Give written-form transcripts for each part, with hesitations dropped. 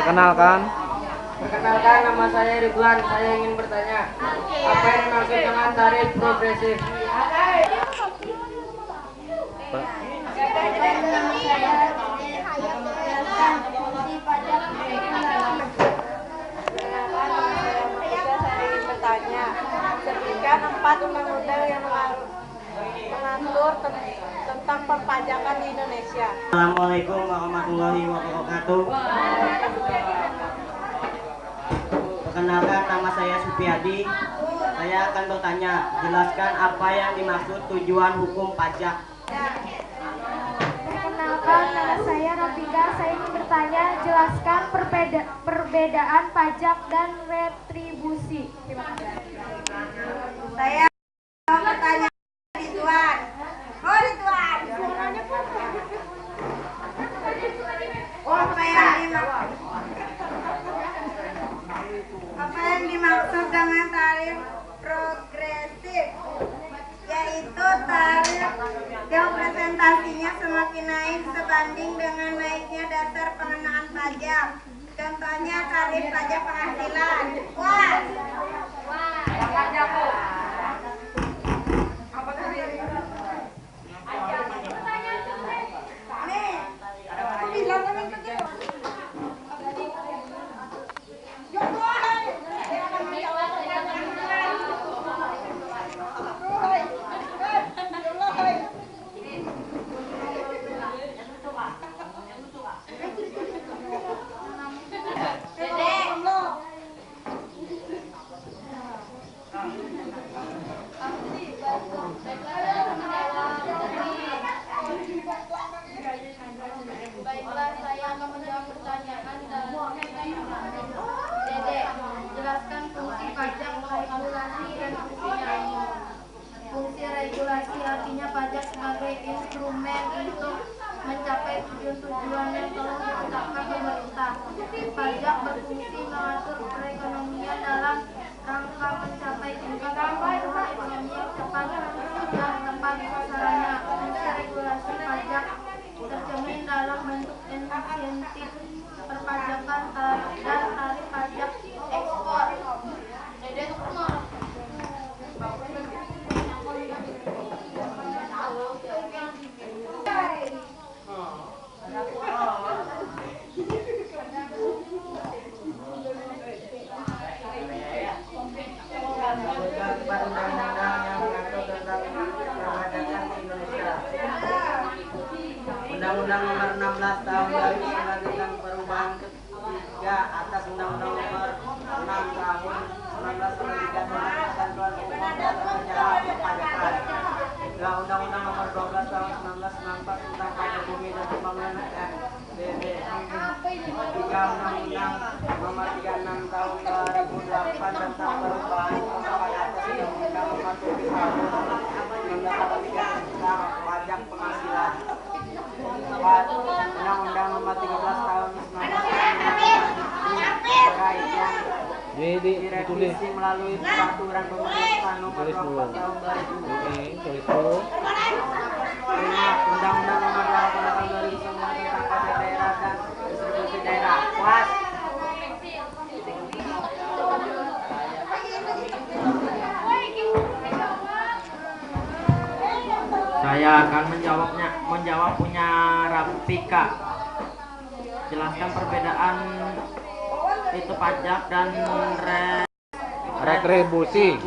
Perkenalkan. Perkenalkan, nama saya Ridwan. Saya ingin bertanya, apa yang dimaksud dengan tarif progresif? Sebutkan 4 undang-undang yang mengatur tentang perpajakan di Indonesia. Assalamualaikum warahmatullahi wabarakatuh. Perkenalkan, nama saya Supiadi. Saya akan bertanya, jelaskan apa yang dimaksud tujuan hukum pajak. Perkenalkan, nama saya Rafika. Saya ingin bertanya, jelaskan perbedaan pajak dan retribusi. Terima kasih. Saya mau bertanya Ridwan. Oh, Ridwan. Apa yang dimaksud dengan tarif progresif? Yaitu tarif yang presentasinya semakin naik sebanding dengan naiknya dasar pengenaan pajak. Contohnya tarif pajak penghasilan. Wah. Baiklah, saya akan menjawab pertanyaan Dede, jelaskan fungsi pajak, regulasi, dan fungsinya. Fungsi regulasi artinya pajak sebagai instrumen untuk mencapai tujuan-tujuan yang telah ditetapkan pemerintah. Pajak berfungsi mengatur perekonomian dalam rangka mencapai tingkat pertumbuhan ekonomi yang cepat dan tepat sasarannya. Fungsi regulasi pajak tercermin dalam bentuk insentif perpajakan dan tarif pajak ekspor. Undang-Undang Nomor 16 Tahun 2009 tentang perubahan ketiga atas Undang-Undang Nomor 6 Tahun 1993 tentang ketentuan umum dan penjara perpajakan. Juga Undang-Undang Nomor 12 Tahun 1994 tentang pajak bumi dan pembangunan FBB. Tiga Undang-Undang Nomor 36 Tahun 2008 tentang perubahan perpajakan atas Undang-Undang Nomor 7 Tahun 1993 tentang pajak penghasilan. Undang-Undang Nomor 13 Tahun 1995 yang direvisi melalui peraturan pemerintah Nomor 24 Tahun 2000. Undang-Undang Nomor 8 Tahun 2009 tentang pajak daerah dan distribusi daerah. Puas. Saya akan menjawab punya Rafika. Jelaskan perbedaan itu pajak dan retribusi.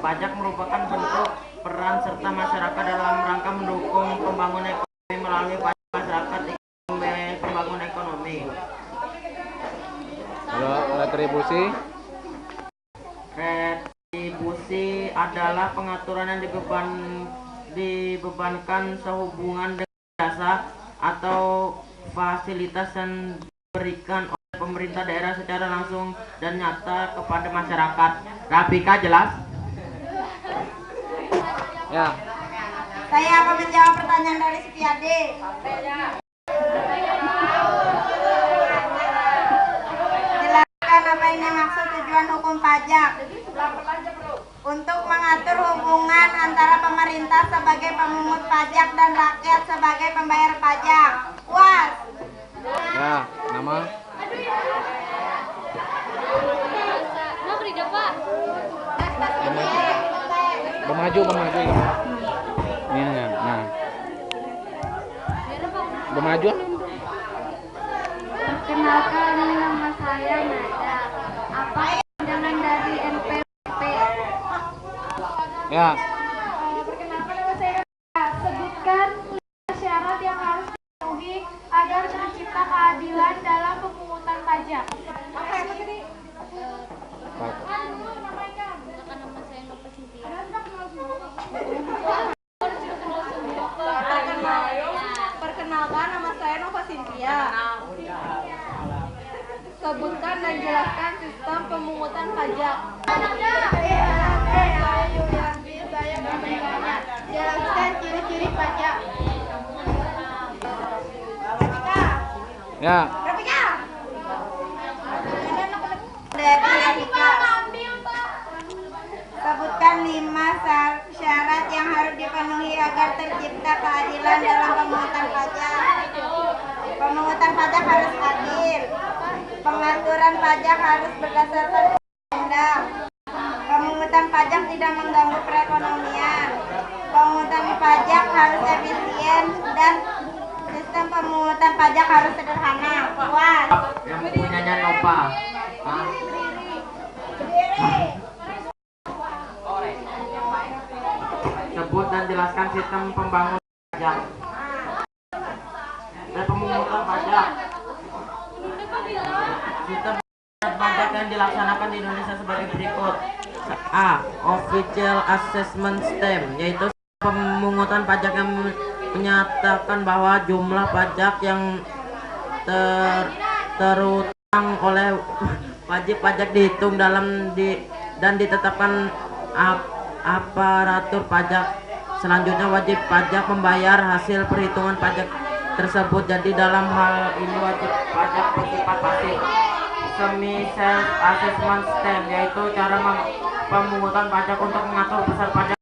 Pajak merupakan bentuk peran serta masyarakat dalam rangka mendukung pembangunan ekonomi melalui pajak masyarakat pembangunan ekonomi. Kalau retribusi? Retribusi adalah pengaturan yang dibebankan sehubungan dengan jasa atau fasilitas yang diberikan oleh pemerintah daerah secara langsung dan nyata kepada masyarakat. Rafika, jelas? Ya. Saya akan menjawab pertanyaan dari Supiadi. Jelaskan apa yang dimaksud tujuan hukum pajak. Untuk mengatur hubungan antara pemerintah sebagai pemungut pajak dan rakyat sebagai pembayar pajak. Puas. Bermaju ya. Ini ya. Nah. Bermaju. Perkenalkan, nama saya Nada. Apa pandangan dari NPWP? Ya. Perkenalkan, nama saya Nada. Sebutkan 5 syarat yang harus dipenuhi agar tercipta keadilan dalam pemungutan pajak. Perkenalkan, nama saya Nova Cynthia. Sebutkan dan jelaskan sistem pemungutan pajak. Jelaskan ciri-ciri pajak. Ya. Dari Rafika. Sebutkan 5 syarat yang harus dipenuhi agar tercipta keadilan dalam pemungutan pajak. Pemungutan pajak harus adil. Pengaturan pajak harus berdasarkan undang. Pemungutan pajak tidak mengganggu perekonomian. Pemungutan pajak harus efisien dan sistem pemungutan pajak harus sederhana. Puas. Yang punyanya Nova. Sebut dan jelaskan sistem pembangunan pajak dan pemungutan pajak. Sistem pajak yang dilaksanakan di Indonesia sebagai berikut. A. Official Assessment System, yaitu pemungutan pajak yang menyatakan bahwa jumlah pajak yang terutang oleh wajib pajak dihitung dan ditetapkan aparatur pajak. Selanjutnya wajib pajak membayar hasil perhitungan pajak tersebut. Jadi dalam hal ini wajib pajak bersifat pasif. Semi self assessment system, yaitu cara pemungutan pajak untuk mengatur besar pajak